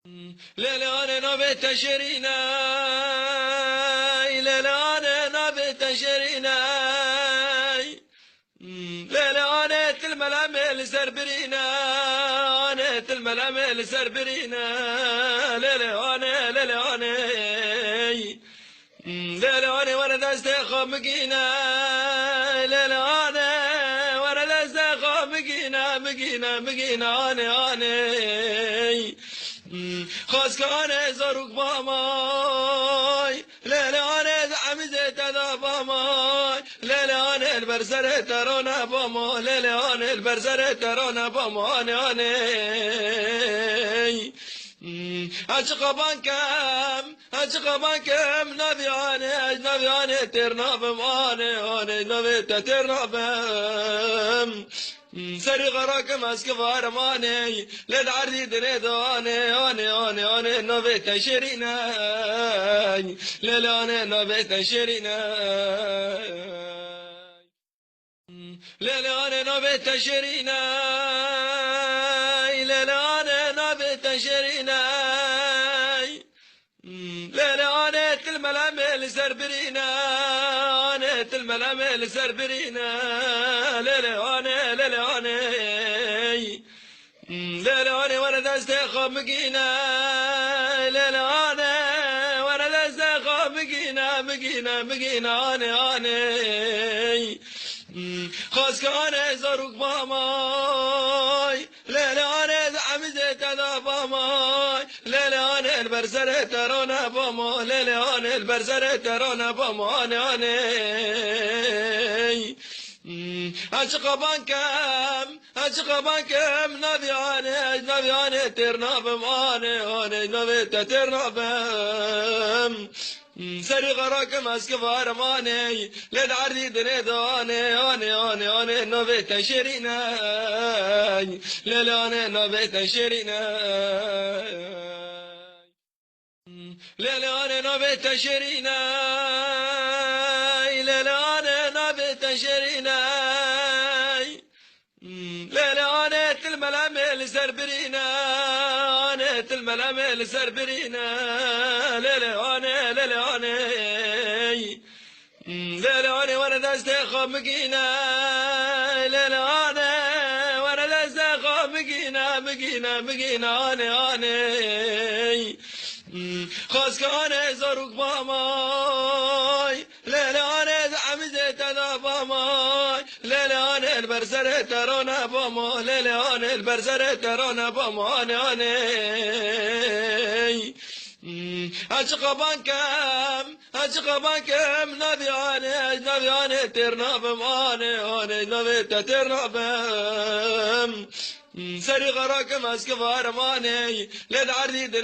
ليلان نبت شرينا ليلان نبت شرينا ليلان الملامل سربرينا انا الملامل سربرينا ليلان ليلان ليلان وانا دستخ مقينا ليلان وانا دستخ مقينا انا خاص كان زروق باماي لا انا عمزت ذا باماي لا انا البرزر ترونا باماي لا انا البرزر ترونا باماي انا أشقبان كم نبياني ترنا بماني أنا نبي ترنا بم سري غراك ماسك فارماني للعرض أنا نبي تشرينا أنا نبي تشرينا أنا نبي تشرينا أنا نبي تشرينا أنا الملامل سربرينا أنا الملامل سربرينا أنا وانا دستخ مقينا أنا وانا دستخ مقينا أنا خاص كان زروق باماي لا انا عمزت ذا باماي لا انا البرزر ترونا باماي لا انا البرزر ترونا باماي انا أشقبان كم نبياني ترنا بماني أنا نبي ترنا بم سري غراك ماسك فارماني للعرض أنا نبي تشرينا أنا نبي تشرينا أنا نبي تشرينا أنا نبي تشرينا أنا الملامل سربرينا أنا الملامل سربرينا أنا وانا دستخ مقينا أنا وانا دستخ مقينا أنا خاص كان زروق باماي لا انا عمزت ذا باماي لا انا البرزر ترونا باماي لا انا البرزر ترونا باماي انا أشقبان كم نبياني ترنا بماني أنا نبي ترنا بم سري غراك ماسك فارماني للعرض